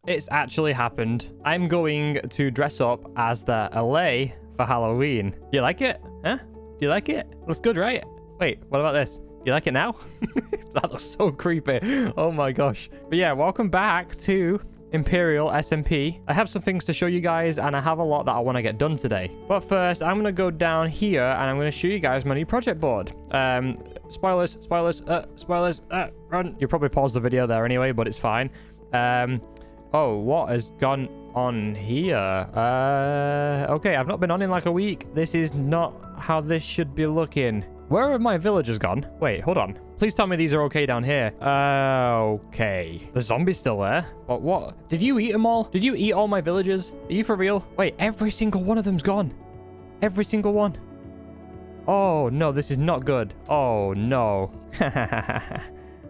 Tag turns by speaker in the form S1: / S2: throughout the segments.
S1: It's actually happened. I'm going to dress up as the LA for Halloween. You like it? Huh? Do you like it? Looks good, right? Wait, what about this? You like it now? That looks so creepy. Oh my gosh. But yeah, welcome back to Imperial SMP. I have some things to show you guys, and I have a lot that I want to get done today. But first, I'm going to go down here, and I'm going to show you guys my new project board. Spoilers, run. You probably paused the video there anyway, but it's fine. Oh, what has gone on here? Okay, I've not been on in like a week. This is not how this should be looking. Where have my villagers gone? Wait, hold on. Please tell me these are okay down here. Okay. The zombie's still there. But what? Did you eat them all? Did you eat all my villagers? Are you for real? Wait, every single one of them's gone. Every single one. Oh, no, this is not good. Oh, no.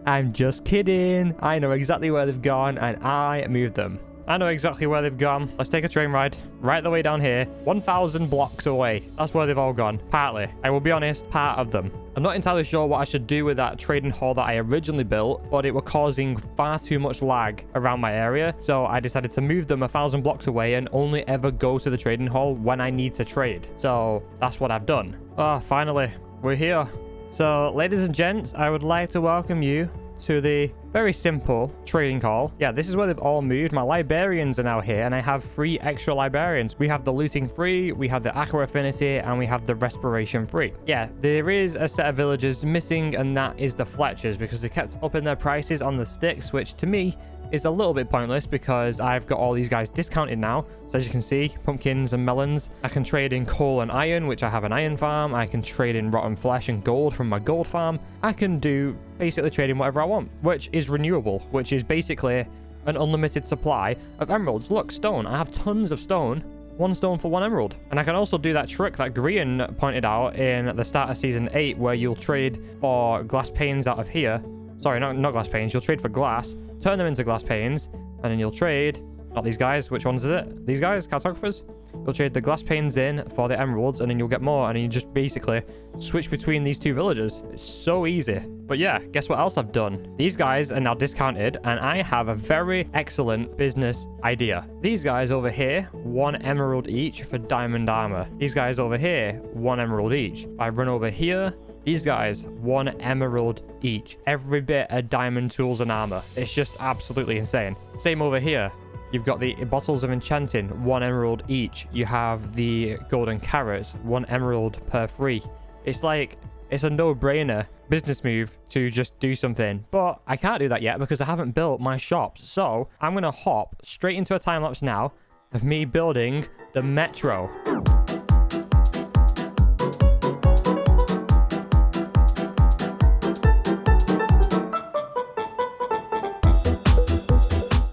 S1: I'm just kidding. I know exactly where they've gone, and I moved them. I know exactly where they've gone. Let's take a train ride right the way down here. 1,000 blocks away. That's where they've all gone. Partly. I will be honest, part of them. I'm not entirely sure what I should do with that trading hall that I originally built, but it was causing far too much lag around my area. So I decided to move them 1,000 blocks away and only ever go to the trading hall when I need to trade. So that's what I've done. Oh, finally, we're here. So, ladies and gents, I would like to welcome you to the very simple trading hall. Yeah, this is where they've all moved. My librarians are now here, and I have 3 extra librarians. We have the looting free, we have the aqua affinity, and we have the respiration free. Yeah, there is a set of villagers missing, and that is the Fletchers, because they kept upping their prices on the sticks, which to me is a little bit pointless because I've got all these guys discounted now. So as you can see, pumpkins and melons. I can trade in coal and iron, which I have an iron farm. I can trade in rotten flesh and gold from my gold farm. I can do basically trading whatever I want, which is renewable, which is basically an unlimited supply of emeralds. Look, stone. I have tons of stone. 1 stone for 1 emerald. And I can also do that trick that Grian pointed out in the start of season 8, where you'll trade for glass panes out of here. Sorry, not glass panes. You'll trade for glass, turn them into glass panes, and then you'll trade, not these guys, which ones is it? These guys, cartographers? You'll trade the glass panes in for the emeralds, and then you'll get more, and then you just basically switch between these 2 villages. It's so easy. But yeah, guess what else I've done? These guys are now discounted, and I have a very excellent business idea. These guys over here, 1 emerald each for diamond armor. These guys over here, 1 emerald each. If I run over here, these guys, 1 emerald each. Every bit of diamond tools and armor. It's just absolutely insane. Same over here. You've got the bottles of enchanting, 1 emerald each. You have the golden carrots, 1 emerald per 3. It's like, it's a no-brainer business move to just do something. But I can't do that yet because I haven't built my shops. So I'm going to hop straight into a time lapse now of me building the metro.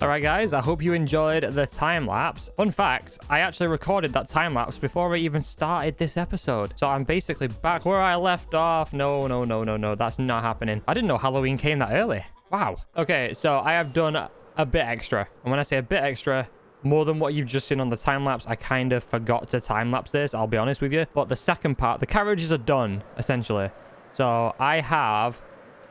S1: Alright guys, I hope you enjoyed the time lapse. Fun fact, I actually recorded that time lapse before I even started this episode. So I'm basically back where I left off. No, that's not happening. I didn't know Halloween came that early. Wow. Okay, so I have done a bit extra. And when I say a bit extra, more than what you've just seen on the time lapse, I kind of forgot to time lapse this, I'll be honest with you. But the second part, the carriages are done, essentially. So I have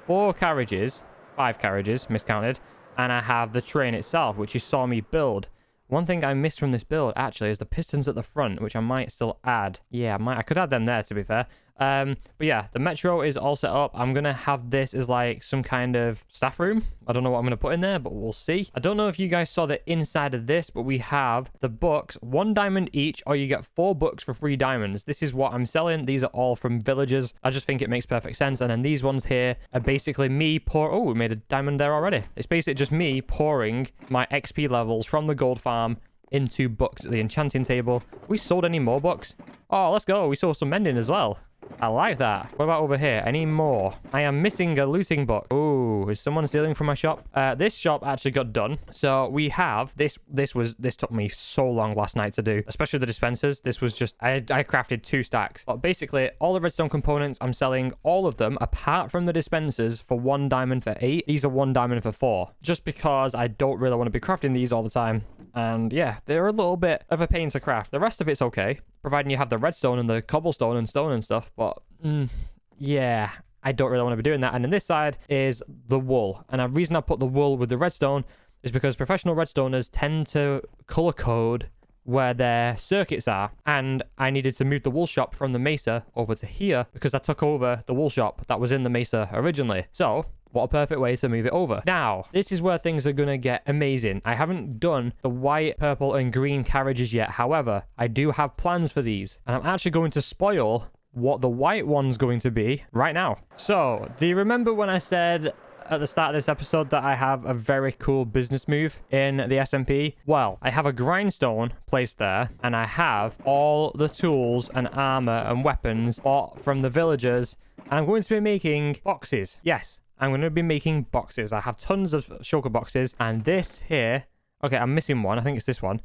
S1: 4 carriages, 5 carriages, miscounted. And I have the train itself, which you saw me build. One thing I missed from this build, actually, is the pistons at the front, which I might still add. Yeah, I could add them there, to be fair. But yeah, the metro is all set up. I'm going to have this as like some kind of staff room. I don't know what I'm going to put in there, but we'll see. I don't know if you guys saw the inside of this, but we have the books, 1 diamond each, or you get 4 books for 3 diamonds. This is what I'm selling. These are all from villagers. I just think it makes perfect sense. And then these ones here are basically me oh, we made a diamond there already. It's basically just me pouring my XP levels from the gold farm into books at the enchanting table. We sold any more books? Oh, let's go. We saw some mending as well. I like that. What about over here? Any more? I am missing a looting book. Oh, is someone stealing from my shop? This shop actually got done. So we have this took me so long last night to do, especially the dispensers. This was just, I crafted 2 stacks. But basically, all the redstone components, I'm selling all of them apart from the dispensers for 1 diamond for 8. These are 1 diamond for 4. Just because I don't really want to be crafting these all the time. And yeah, they're a little bit of a pain to craft. The rest of it's okay, providing you have the redstone and the cobblestone and stone and stuff. But yeah, I don't really want to be doing that. And then this side is the wool. And the reason I put the wool with the redstone is because professional redstoners tend to color code where their circuits are, and I needed to move the wool shop from the mesa over to here because I took over the wool shop that was in the mesa originally. So what a perfect way to move it over. Now, this is where things are going to get amazing. I haven't done the white, purple, and green carriages yet. However, I do have plans for these, and I'm actually going to spoil what the white one's going to be right now. So, do you remember when I said at the start of this episode that I have a very cool business move in the SMP? Well, I have a grindstone placed there, and I have all the tools and armor and weapons bought from the villagers, and I'm going to be making boxes. Yes, I'm going to be making boxes. I have tons of shulker boxes, and this here... Okay, I'm missing one. I think it's this one.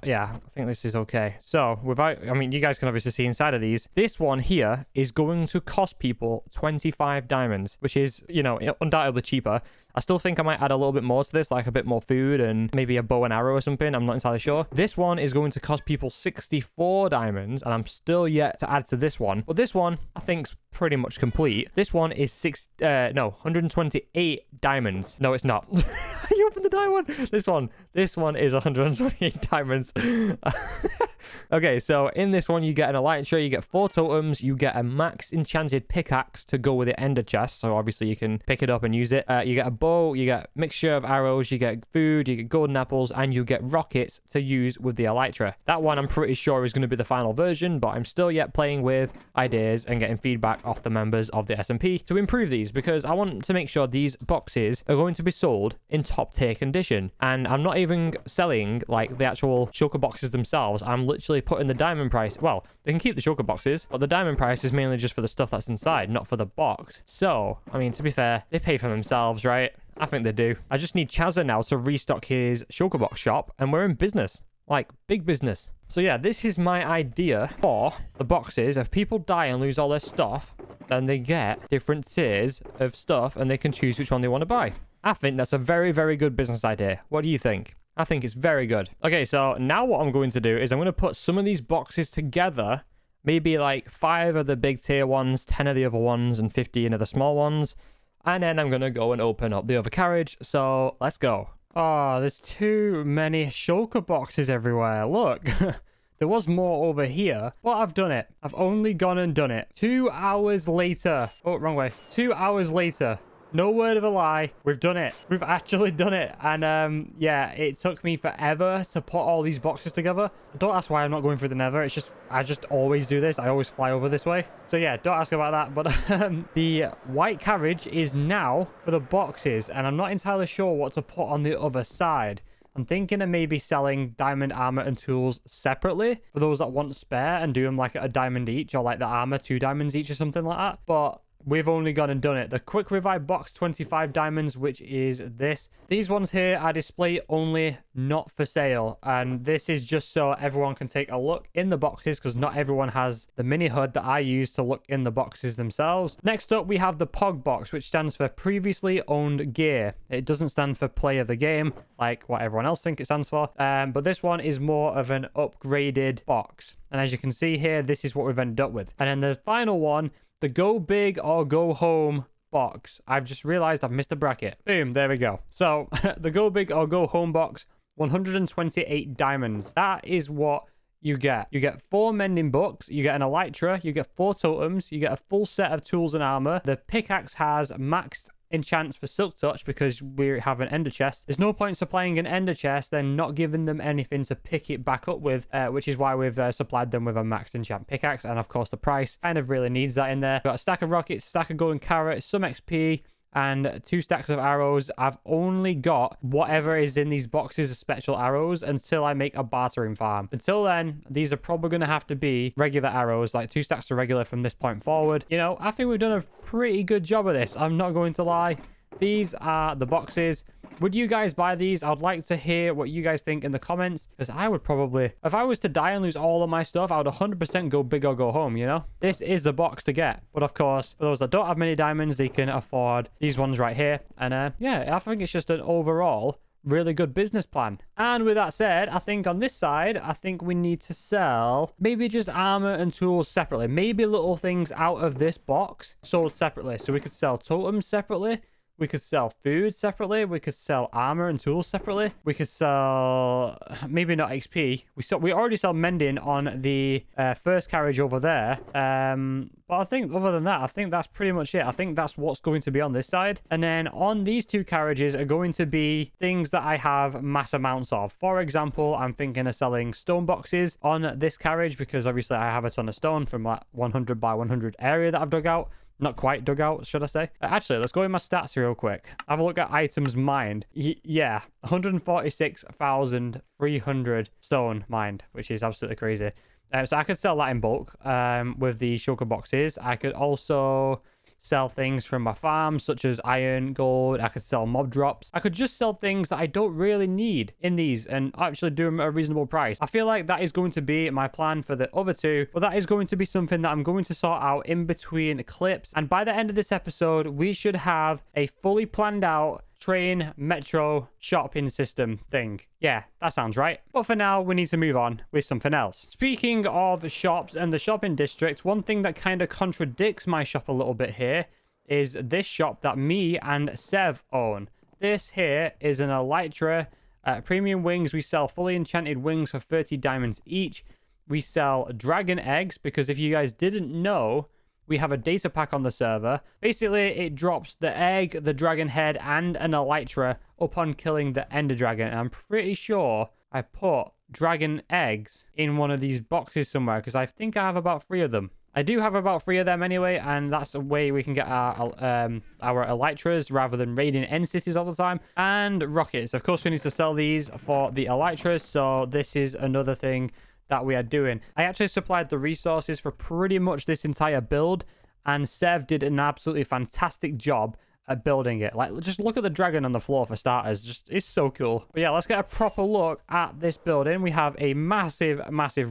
S1: Yeah, I think this is okay. So, I mean, you guys can obviously see inside of these. This one here is going to cost people 25 diamonds, which is, you know, undoubtedly cheaper. I still think I might add a little bit more to this, like a bit more food and maybe a bow and arrow or something. I'm not entirely sure. This one is going to cost people 64 diamonds, and I'm still yet to add to this one. But this one, I think's pretty much complete. This one is 128 diamonds. No, it's not. You opened the die one. This one is 128 diamonds. Okay, so in this one, you get an elytra, you get 4 totems, you get a max enchanted pickaxe to go with the ender chest, so obviously you can pick it up and use it. You get a bow, you get mixture of arrows, you get food, you get golden apples, and you get rockets to use with the elytra. That one I'm pretty sure is going to be the final version, but I'm still yet playing with ideas and getting feedback off the members of the SMP to improve these, because I want to make sure these boxes are going to be sold in top tier condition. And I'm not even selling like the actual shulker boxes themselves. I'm literally putting the diamond price. Well, they can keep the shulker boxes, but the diamond price is mainly just for the stuff that's inside, not for the box. So, I mean, to be fair, they pay for themselves, right? I think they do. I just need Chazza now to restock his shulker box shop, and we're in business. Like, big business. So yeah, this is my idea for the boxes. If people die and lose all their stuff, then they get different tiers of stuff, and they can choose which one they want to buy. I think that's a very, very good business idea. What do you think? I think it's very good. Okay, so now what I'm going to do is I'm going to put some of these boxes together. Maybe like 5 of the big tier ones, 10 of the other ones, and 15 of the small ones. And then I'm going to go and open up the other carriage. So let's go. Oh, there's too many shulker boxes everywhere. Look. There was more over here, but I've done it. I've only gone and done it. 2 hours later. Oh, wrong way. 2 hours later. No word of a lie. We've done it. We've actually done it. And yeah, it took me forever to put all these boxes together. Don't ask why I'm not going through the nether. It's just, I just always do this. I always fly over this way. So yeah, don't ask about that. But the white carriage is now for the boxes. And I'm not entirely sure what to put on the other side. I'm thinking of maybe selling diamond armor and tools separately for those that want spare, and do them like at a diamond each, or like the armor 2 diamonds each or something like that. But we've only gone and done it. The quick revive box, 25 diamonds, which is this. These ones here are display only, not for sale. And this is just so everyone can take a look in the boxes, because not everyone has the mini HUD that I use to look in the boxes themselves. Next up, we have the Pog Box, which stands for previously owned gear. It doesn't stand for play of the game, like what everyone else think it stands for. But this one is more of an upgraded box. And as you can see here, this is what we've ended up with. And then the final one, the go big or go home box. I've just realized I've missed a bracket. Boom, there we go. So the go big or go home box, 128 diamonds. That is what you get. You get 4 mending books, you get an elytra, you get 4 totems, you get a full set of tools and armor. The pickaxe has maxed enchants for silk touch because we have an ender chest. There's no point supplying an ender chest then not giving them anything to pick it back up with, which is why we've supplied them with a maxed enchant pickaxe. And of course the price kind of really needs that in there. Got a stack of rockets, stack of golden carrots, some XP, and 2 stacks of arrows. I've only got whatever is in these boxes of special arrows until I make a bartering farm. Until then, these are probably going to have to be regular arrows, like 2 stacks of regular from this point forward. You know, I think we've done a pretty good job of this. I'm not going to lie. These are the boxes. Would you guys buy these? I'd like to hear what you guys think in the comments, because I would probably, if I was to die and lose all of my stuff, I would 100% go big or go home, you know? This is the box to get. But of course, for those that don't have many diamonds, they can afford these ones right here. And yeah, I think it's just an overall really good business plan. And with that said, I think on this side, I think we need to sell maybe just armor and tools separately. Maybe little things out of this box sold separately. So we could sell totems separately. We could sell food separately. We could sell armor and tools separately. We could sell, maybe not XP. We already sell mending on the first carriage over there. But I think other than that, I think that's pretty much it. I think that's what's going to be on this side. And then on these two carriages are going to be things that I have mass amounts of. For example, I'm thinking of selling stone boxes on this carriage because obviously I have a ton of stone from that 100 by 100 area that I've dug out. Not quite dug out, should I say? Actually, let's go in my stats real quick. Have a look at items mined. Yeah, 146,300 stone mined, which is absolutely crazy. So I could sell that in bulk with the sugar boxes. I could also sell things from my farm, such as iron, gold. I could sell mob drops. I could just sell things that I don't really need in these and actually do them at a reasonable price. I feel like that is going to be my plan for the other two, but that is going to be something that I'm going to sort out in between clips. And by the end of this episode, we should have a fully planned out train metro shopping system thing. Yeah, that sounds right. But for now, we need to move on with something else. Speaking of shops and the shopping district, one thing that kind of contradicts my shop a little bit here is this shop that me and Sev own. This here is an Elytra premium wings. We sell fully enchanted wings for 30 diamonds each. We sell dragon eggs because if you guys didn't know, we have a data pack on the server. Basically, it drops the egg, the dragon head, and an elytra upon killing the ender dragon. And I'm pretty sure I put dragon eggs in one of these boxes somewhere because I think I have about 3 of them. I do have about 3 of them anyway, and that's a way we can get our elytras rather than raiding end cities all the time. And rockets. Of course, we need to sell these for the elytras, so this is another thing that we are doing. I actually supplied the resources for pretty much this entire build, and Sev did an absolutely fantastic job at building it. Like, just look at the dragon on the floor for starters. Just, it's so cool. But yeah, let's get a proper look at this building. We have a massive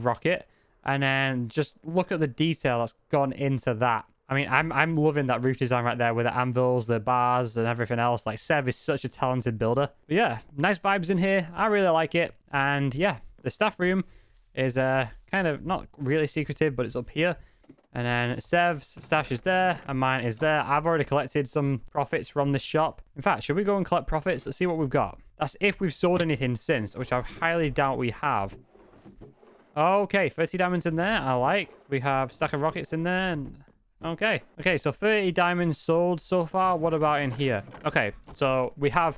S1: rocket, and then just look at the detail that's gone into that. I mean, I'm loving that roof design right there with the anvils, the bars, and everything else. Like, Sev is such a talented builder. But yeah, nice vibes in here. I really like it. And yeah, the staff room is kind of not really secretive, but it's up here. And then Sev's stash is there, and mine is there. I've already collected some profits from this shop. In fact, should we go and collect profits? Let's see what we've got. That's if we've sold anything since, which I highly doubt we have. Okay, 30 diamonds in there. I like. We have a stack of rockets in there. And okay, so 30 diamonds sold so far. What about in here? Okay, so we have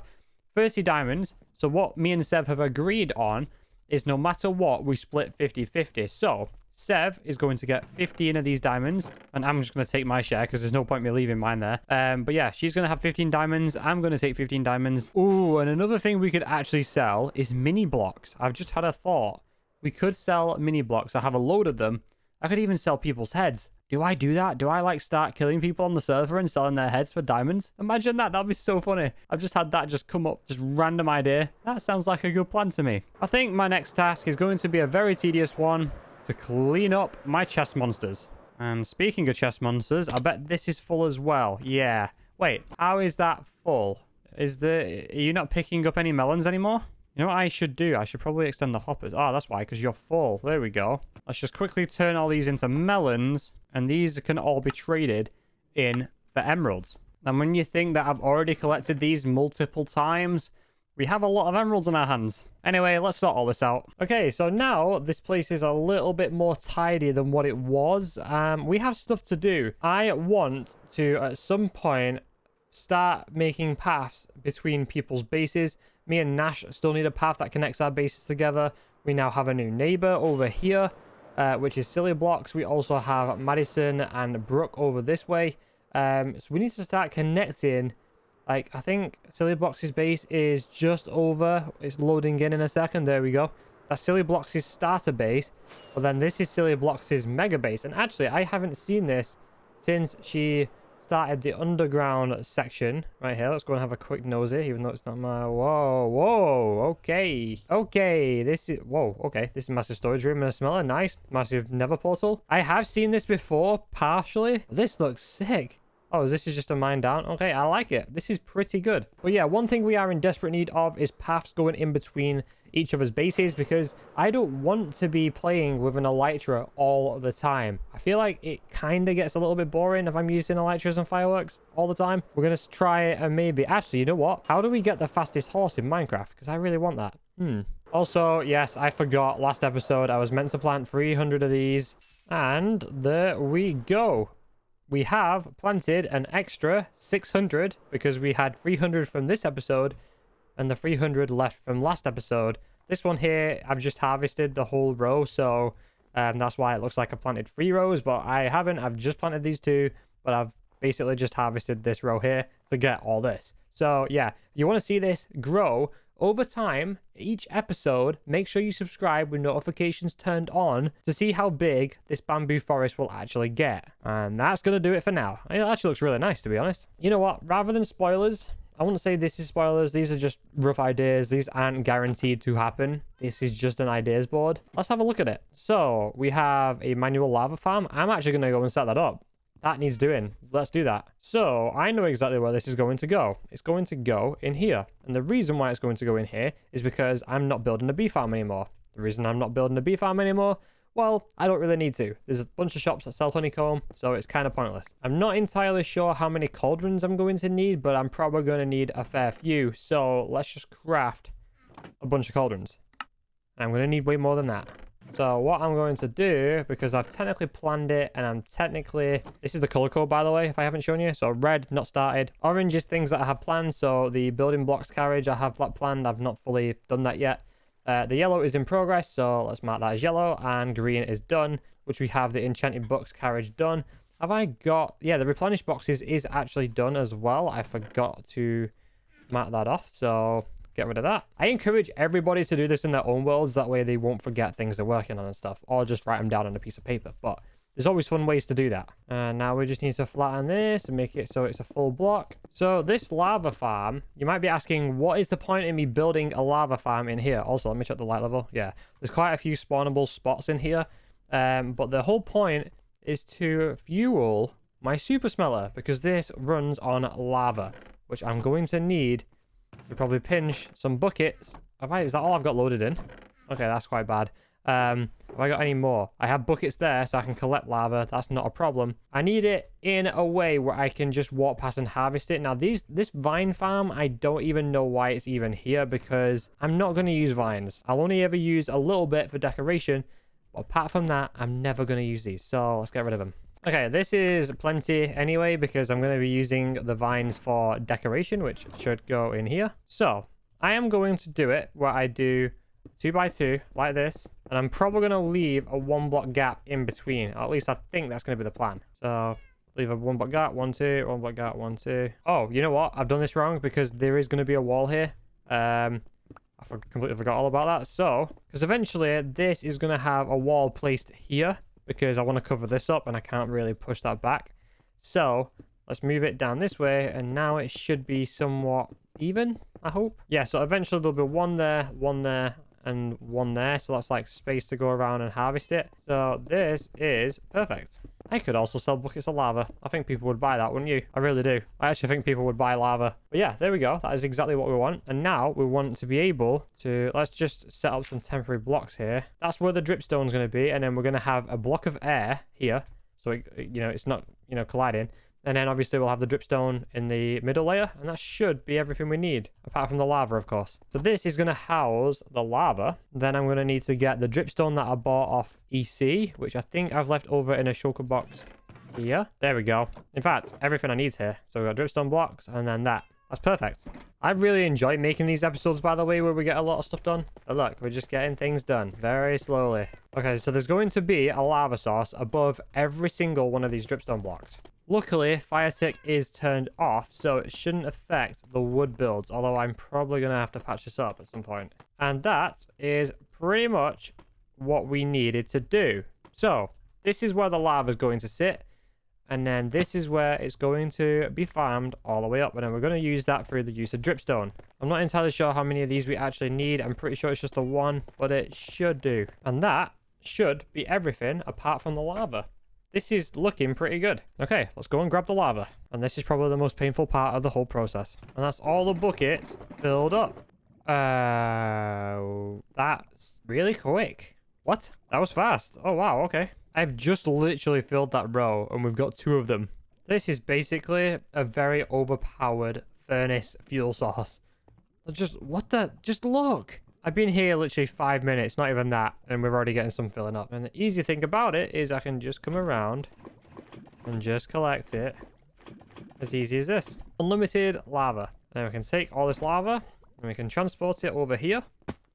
S1: 30 diamonds. So what me and Sev have agreed on is no matter what, we split 50-50. So Sev is going to get 15 of these diamonds, and I'm just going to take my share because there's no point me leaving mine there. But yeah, she's going to have 15 diamonds. I'm going to take 15 diamonds. Ooh, and another thing we could actually sell is mini blocks. I've just had a thought. We could sell mini blocks. I have a load of them. I could even sell people's heads. Do I do that? Do I like start killing people on the server and selling their heads for diamonds? Imagine that. That'd be so funny. I've just had that just come up. Just random idea. That sounds like a good plan to me. I think my next task is going to be a very tedious one, to clean up my chest monsters. And speaking of chest monsters, I bet this is full as well. Yeah. Wait, how is that full? Are you not picking up any melons anymore? You know what I should do? I should probably extend the hoppers. Oh, that's why, because you're full. There we go. Let's just quickly turn all these into melons, and these can all be traded in for emeralds. And when you think that I've already collected these multiple times, we have a lot of emeralds in our hands. Anyway, let's sort all this out. Okay, so now this place is a little bit more tidy than what it was. We have stuff to do. I want to, at some point, start making paths between people's bases. Me and Nash still need a path that connects our bases together. We now have a new neighbor over here, which is Silly Blocks. We also have Madison and Brooke over this way. So we need to start connecting. Like, I think Silly Blocks' base is just over. It's loading in a second. There we go. That's Silly Blocks' starter base. But then this is Silly Blocks' mega base. And actually, I haven't seen this since she started the underground section right here. Let's go and have a quick nosy, even though it's not my... Whoa, okay, this is... Whoa, okay, this is a massive storage room and a smelter. Nice. Massive nether portal. I have seen this before, partially. This looks sick. Oh, this is just a mine down. Okay, I like it. This is pretty good. But yeah, one thing we are in desperate need of is paths going in between each of us bases, because I don't want to be playing with an Elytra all the time. I feel like it kind of gets a little bit boring if I'm using Elytras and fireworks all the time. We're going to try it and maybe... Actually, you know what? How do we get the fastest horse in Minecraft? Because I really want that. Also, yes, I forgot last episode I was meant to plant 300 of these. And there we go. We have planted an extra 600 because we had 300 from this episode and the 300 left from last episode. This one here, I've just harvested the whole row, so that's why it looks like I planted 3 rows, but I haven't. I've just planted these 2, but I've basically just harvested this row here to get all this. So yeah, if you want to see this grow over time, each episode, make sure you subscribe with notifications turned on to see how big this bamboo forest will actually get. And that's going to do it for now. It actually looks really nice, to be honest. You know what? Rather than spoilers, I wouldn't say this is spoilers. These are just rough ideas. These aren't guaranteed to happen. This is just an ideas board. Let's have a look at it. So we have a manual lava farm. I'm actually going to go and set that up. That needs doing. Let's do that. So I know exactly where this is going to go. It's going to go in here. And the reason why it's going to go in here is because I'm not building a bee farm anymore. The reason I'm not building a bee farm anymore, well, I don't really need to. There's a bunch of shops that sell honeycomb, so it's kind of pointless. I'm not entirely sure how many cauldrons I'm going to need, but I'm probably going to need a fair few. So let's just craft a bunch of cauldrons. And I'm going to need way more than that. So what I'm going to do, because I've technically planned it and I'm technically... This is the color code, by the way, if I haven't shown you. So red, not started. Orange is things that I have planned. So the building blocks carriage, I have that planned. I've not fully done that yet. The yellow is in progress, so let's mark that as yellow. And green is done, which we have the Enchanted Books carriage done. Have I got... Yeah, the replenish boxes is actually done as well. I forgot to mark that off, so get rid of that. I encourage everybody to do this in their own worlds. That way they won't forget things they're working on and stuff, or just write them down on a piece of paper. But there's always fun ways to do that. And now we just need to flatten this and make it so it's a full block. So this lava farm, you might be asking, what is the point in me building a lava farm in here? Also, let me check the light level. Yeah, there's quite a few spawnable spots in here. But the whole point is to fuel my super smelter, because this runs on lava, which I'm going to need to probably pinch some buckets. Is that all I've got loaded in? Okay, that's quite bad. Have I got any more? I have buckets there so I can collect lava. That's not a problem. I need it in a way where I can just walk past and harvest it. Now, this vine farm, I don't even know why it's even here, because I'm not going to use vines. I'll only ever use a little bit for decoration. But apart from that, I'm never going to use these. So let's get rid of them. Okay, this is plenty anyway, because I'm going to be using the vines for decoration, which should go in here. So I am going to do it where I do 2 by 2 like this, and I'm probably going to leave a 1 block gap in between. Or at least I think that's going to be the plan. So leave a 1 block gap, 1 2, 1 block gap, 1 2. Oh, you know what? I've done this wrong, because there is going to be a wall here. I completely forgot all about that. So, because eventually this is going to have a wall placed here, because I want to cover this up and I can't really push that back. So let's move it down this way, and now it should be somewhat even, I hope. Yeah, so eventually there'll be 1 there, 1 there, and 1 there. So that's like space to go around and harvest it. So this is perfect. I could also sell buckets of lava. I think people would buy that, wouldn't you? I really do. I actually think people would buy lava. But yeah, there we go. That is exactly what we want. And now we want to be able to... Let's just set up some temporary blocks here. That's where the dripstone is going to be. And then we're going to have a block of air here. So, it's not, colliding. And then obviously we'll have the dripstone in the middle layer. And that should be everything we need. Apart from the lava, of course. So this is going to house the lava. Then I'm going to need to get the dripstone that I bought off EC, which I think I've left over in a shulker box here. There we go. In fact, everything I need here. So we've got dripstone blocks and then that. That's perfect. I really enjoy making these episodes, by the way, where we get a lot of stuff done. But look, we're just getting things done very slowly. Okay, so there's going to be a lava source above every single one of these dripstone blocks. Luckily, fire tick is turned off, so it shouldn't affect the wood builds, although I'm probably going to have to patch this up at some point. And that is pretty much what we needed to do. So, this is where the lava is going to sit, and then this is where it's going to be farmed all the way up, and then we're going to use that through the use of dripstone. I'm not entirely sure how many of these we actually need. I'm pretty sure it's just the 1, but it should do. And that should be everything apart from the lava. This is looking pretty good. Okay, let's go and grab the lava. And this is probably the most painful part of the whole process. And that's all the buckets filled up. That's really quick. What? That was fast. Oh, wow, okay. I've just literally filled that row, and we've got 2 of them. This is basically a very overpowered furnace fuel source. Just look. I've been here literally 5 minutes, not even that, and we're already getting some filling up. And the easy thing about it is I can just come around and just collect it. As easy as this. Unlimited lava. And then we can take all this lava and we can transport it over here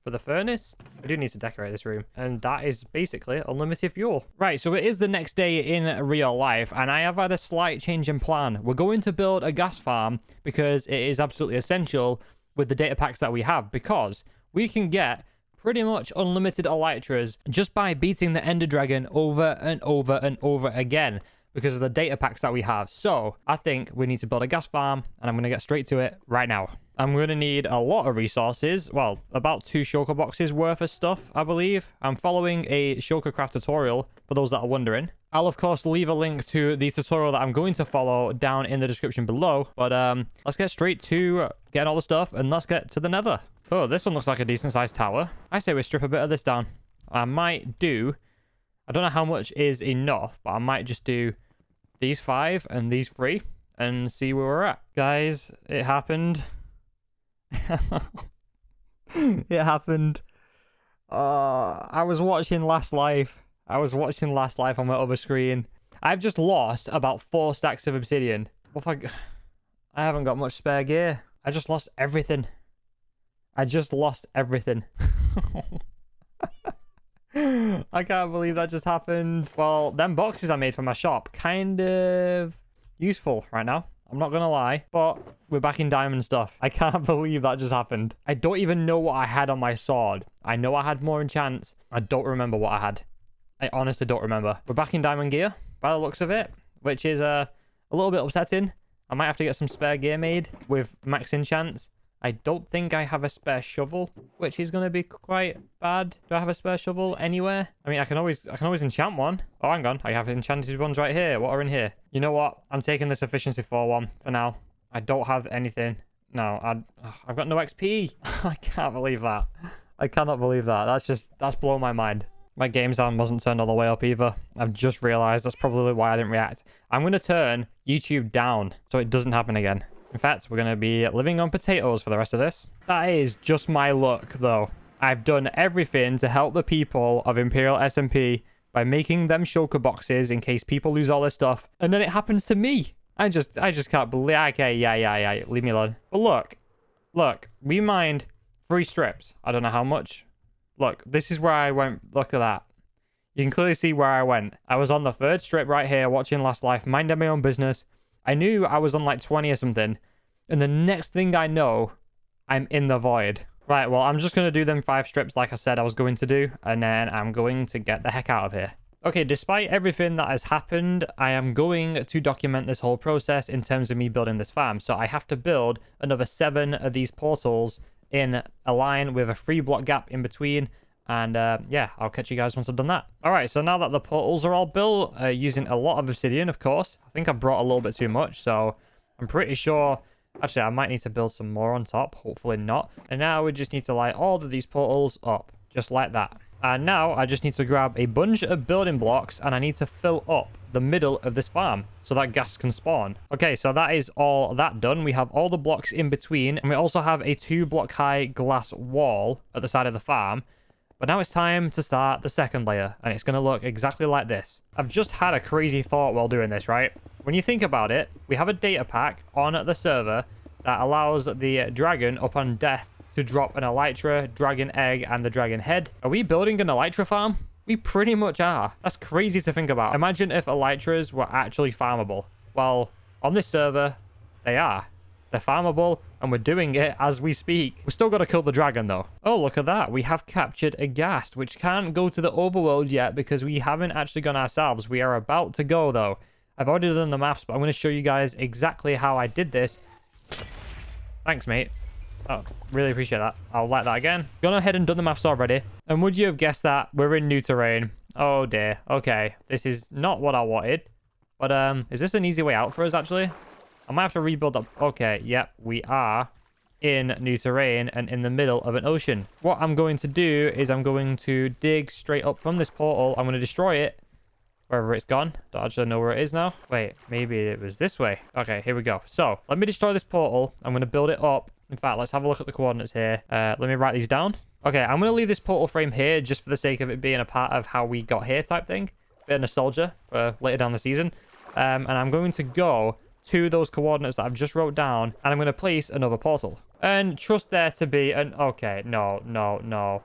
S1: for the furnace. I do need to decorate this room. And that is basically unlimited fuel. Right, so it is the next day in real life, and I have had a slight change in plan. We're going to build a gas farm because it is absolutely essential with the data packs that we have, because we can get pretty much unlimited elytras just by beating the Ender Dragon over and over and over again because of the data packs that we have. So I think we need to build a gas farm, and I'm going to get straight to it right now. I'm going to need a lot of resources. Well, about 2 shulker boxes worth of stuff, I believe. I'm following a shulkercraft tutorial for those that are wondering. I'll, of course, leave a link to the tutorial that I'm going to follow down in the description below. But let's get straight to getting all the stuff, and let's get to the nether. Oh, this one looks like a decent-sized tower. I say we strip a bit of this down. I might do... I don't know how much is enough, but I might just do these 5 and these 3 and see where we're at. Guys, it happened. It happened. I was watching Last Life. On my other screen. I've just lost about 4 stacks of obsidian. What if I haven't got much spare gear. I just lost everything. I can't believe that just happened. Well, them boxes I made for my shop, kind of useful right now. I'm not gonna lie, but we're back in diamond stuff. I can't believe that just happened. I don't even know what I had on my sword. I know I had more enchants. I don't remember what I had. I honestly don't remember. We're back in diamond gear by the looks of it, which is a little bit upsetting. I might have to get some spare gear made with max enchants. I don't think I have a spare shovel, which is going to be quite bad. Do I have a spare shovel anywhere? I mean, I can always enchant one. Oh, hang on. I have enchanted ones right here. What are in here? You know what? I'm taking this efficiency 4 one for now. I don't have anything. No, I've got no XP. I can't believe that. I cannot believe that. That's blown my mind. My game sound wasn't turned all the way up either. I've just realized that's probably why I didn't react. I'm going to turn YouTube down so it doesn't happen again. In fact, we're going to be living on potatoes for the rest of this. That is just my luck, though. I've done everything to help the people of Imperial SMP by making them shulker boxes in case people lose all their stuff. And then it happens to me. I just can't believe... Okay, yeah. Leave me alone. But look. We mined 3 strips. I don't know how much. Look, this is where I went. Look at that. You can clearly see where I went. I was on the 3rd strip right here watching Last Life, minding my own business. I knew I was on like 20 or something. And the next thing I know, I'm in the void. Right, well, I'm just going to do them 5 strips like I said I was going to do. And then I'm going to get the heck out of here. Okay, despite everything that has happened, I am going to document this whole process in terms of me building this farm. So I have to build another 7 of these portals in a line with a 3 block gap in between. And yeah, I'll catch you guys once I've done that. All right, so now that the portals are all built, using a lot of obsidian, of course. I think I brought a little bit too much, so I'm pretty sure... Actually, I might need to build some more on top. Hopefully not. And now we just need to light all of these portals up, just like that. And now I just need to grab a bunch of building blocks, and I need to fill up the middle of this farm so that gas can spawn. Okay, so that is all that done. We have all the blocks in between, and we also have a 2 block high glass wall at the side of the farm. But now it's time to start the second layer, and it's going to look exactly like this. I've just had a crazy thought while doing this, right? When you think about it, we have a data pack on the server that allows the dragon upon death to drop an elytra, dragon egg, and the dragon head. Are we building an elytra farm? We pretty much are. That's crazy to think about. Imagine if elytras were actually farmable. Well, on this server, they are. They're farmable, and we're doing it as we speak. We've still got to kill the dragon, though. Oh, look at that. We have captured a GHAST, which can't go to the overworld yet because we haven't actually gone ourselves. We are about to go, though. I've already done the maths, but I'm going to show you guys exactly how I did this. Thanks, mate. Oh, really appreciate that. I'll like that again. Gone ahead and done the maths already. And would you have guessed that? We're in new terrain. Oh dear. Okay. This is not what I wanted. But is this an easy way out for us, actually? I might have to rebuild up. Okay, yep. We are in new terrain and in the middle of an ocean. What I'm going to do is I'm going to dig straight up from this portal. I'm going to destroy it. Wherever it's gone. Don't actually know where it is now. Wait, maybe it was this way. Okay, here we go. So, let me destroy this portal. I'm going to build it up. In fact, let's have a look at the coordinates here. Let me write these down. Okay, I'm going to leave this portal frame here just for the sake of it being a part of how we got here type thing. Bit of nostalgia for later down the season. And I'm going to go to those coordinates that I've just wrote down. And I'm going to place another portal. And trust there to be an... Okay, no.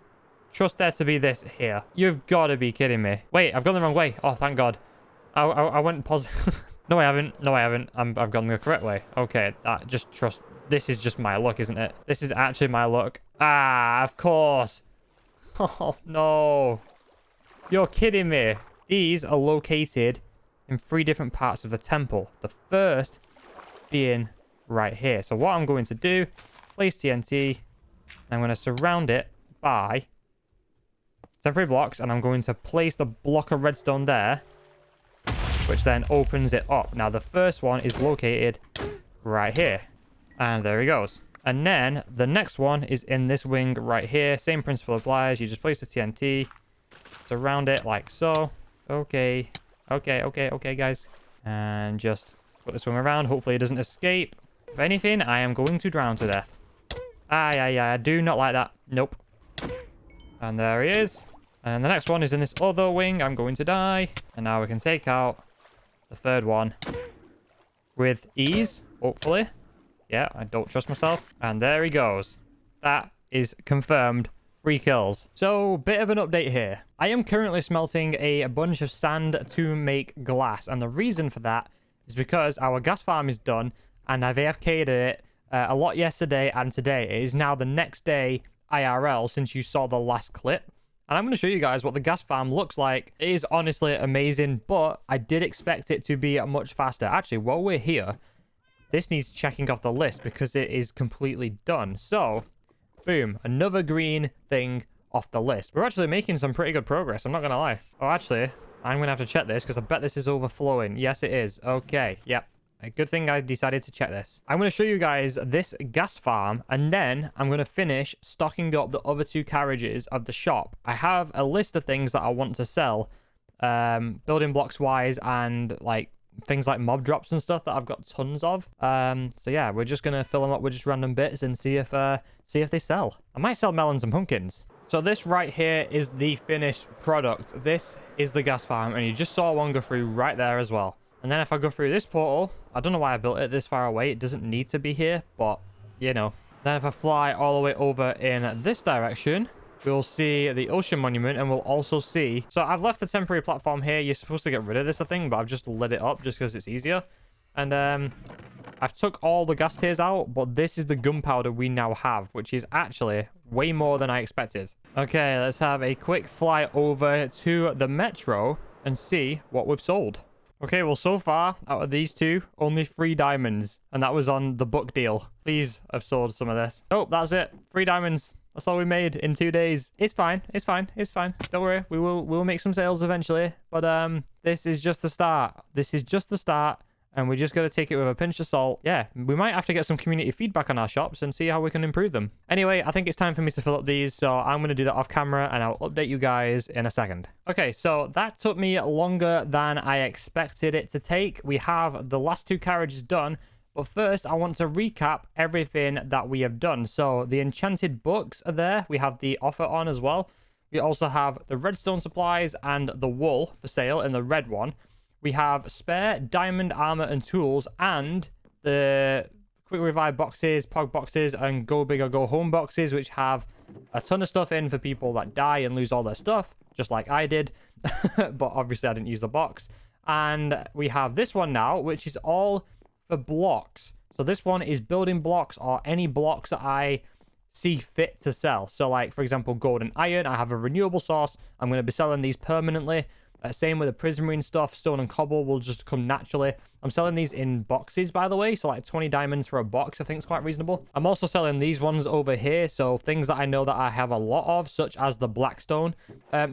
S1: Trust there to be this here. You've got to be kidding me. Wait, I've gone the wrong way. Oh, thank God. I went positive. No, I haven't. I've gone the correct way. Okay, just trust. This is just my luck, isn't it? This is actually my luck. Ah, of course. Oh, no. You're kidding me. These are located in 3 different parts of the temple. The first being right here. So what I'm going to do, place TNT. I'm going to surround it by temporary blocks, and I'm going to place the block of redstone there, which then opens it up. Now, the first one is located right here. And there he goes. And then the next one is in this wing right here. Same principle applies. You just place the TNT, surround it like so. Okay, guys. And just put this one around. Hopefully it doesn't escape. If anything, I am going to drown to death. I do not like that. Nope. And there he is. And the next one is in this other wing. I'm going to die. And now we can take out the third one with ease, hopefully. Yeah, I don't trust myself. And there he goes. That is confirmed 3 kills. So, bit of an update here. I am currently smelting a bunch of sand to make glass. And the reason for that is because our gas farm is done. And I've AFK'd it a lot yesterday and today. It is now the next day IRL since you saw the last clip. And I'm going to show you guys what the gas farm looks like. It is honestly amazing, but I did expect it to be much faster. Actually, while we're here, this needs checking off the list because it is completely done. So, boom, another green thing off the list. We're actually making some pretty good progress, I'm not going to lie. Oh, actually, I'm going to have to check this because I bet this is overflowing. Yes, it is. Okay, yep. A good thing I decided to check this. I'm going to show you guys this gas farm, and then I'm going to finish stocking up the other 2 carriages of the shop. I have a list of things that I want to sell, building blocks wise, and like things like mob drops and stuff that I've got tons of. So yeah, we're just going to fill them up with just random bits and see if they sell. I might sell melons and pumpkins. So this right here is the finished product. This is the gas farm, and you just saw one go through right there as well. And then if I go through this portal, I don't know why I built it this far away. It doesn't need to be here, but, you know. Then if I fly all the way over in this direction, we'll see the ocean monument, and we'll also see... So I've left the temporary platform here. You're supposed to get rid of this, I think, but I've just lit it up just because it's easier. And I've took all the gas tiers out, but this is the gunpowder we now have, which is actually way more than I expected. Okay, let's have a quick fly over to the metro and see what we've sold. Okay, well, so far, out of these 2, only 3 diamonds. And that was on the book deal. Please have sold some of this. Oh, that's it. 3 diamonds. That's all we made in 2 days. It's fine. It's fine. It's fine. Don't worry. We'll make some sales eventually. But this is just the start. This is just the start. And we just got to take it with a pinch of salt. Yeah, we might have to get some community feedback on our shops and see how we can improve them. Anyway, I think it's time for me to fill up these, so I'm going to do that off camera, and I'll update you guys in a second. Okay, so that took me longer than I expected it to take. We have the last 2 carriages done, but first I want to recap everything that we have done. So the Enchanted Books are there. We have the offer on as well. We also have the redstone supplies and the wool for sale in the red one. We have spare diamond armor and tools, and the quick revive boxes, Pog boxes, and go big or go home boxes, which have a ton of stuff in for people that die and lose all their stuff, just like I did. But obviously I didn't use the box. And we have this one now, which is all for blocks. So this one is building blocks or any blocks that I see fit to sell. So like, for example, gold and iron. I have a renewable source. I'm going to be selling these permanently. Same with the prismarine stuff. Stone and cobble will just come naturally. I'm selling these in boxes, by the way. So like 20 diamonds for a box, I think is quite reasonable. I'm also selling these ones over here. So things that I know that I have a lot of, such as the blackstone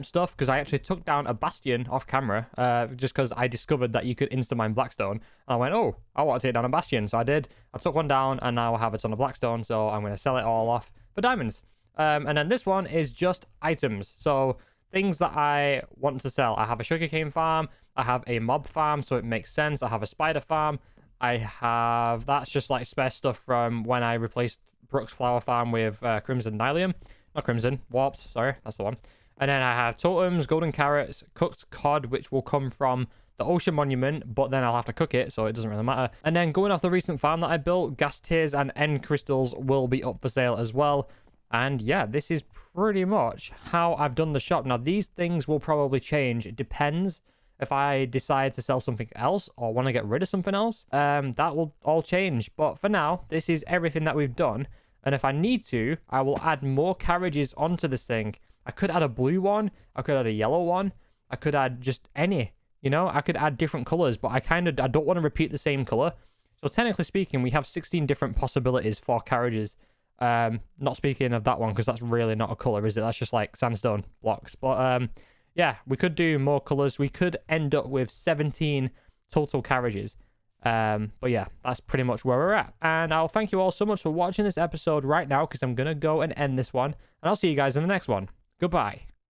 S1: stuff, because I actually took down a bastion off camera just because I discovered that you could insta-mine blackstone. And I went, oh, I want to take down a bastion. So I did. I took one down and now I have a ton of blackstone. So I'm going to sell it all off for diamonds. And then this one is just items. So things that I want to sell. I have a sugarcane farm. I have a mob farm, so it makes sense. I have a spider farm. I have... That's just like spare stuff from when I replaced Brooks Flower Farm with Crimson Nylium. Not Crimson, Warped. Sorry, that's the one. And then I have totems, golden carrots, cooked cod, which will come from the ocean monument, but then I'll have to cook it, so it doesn't really matter. And then going off the recent farm that I built, gas tiers and end crystals will be up for sale as well. And yeah, this is pretty much how I've done the shop. Now, these things will probably change. It depends if I decide to sell something else or want to get rid of something else. That will all change. But for now, this is everything that we've done. And if I need to, I will add more carriages onto this thing. I could add a blue one. I could add a yellow one. I could add just any, you know, I could add different colors, but I don't want to repeat the same color. So technically speaking, we have 16 different possibilities for carriages. Not speaking of that one, because that's really not a color, is it? That's just like sandstone blocks. But yeah, we could do more colors. We could end up with 17 total carriages. But yeah, that's pretty much where we're at. And I'll thank you all so much for watching this episode right now, because I'm gonna go and end this one, and I'll see you guys in the next one. Goodbye.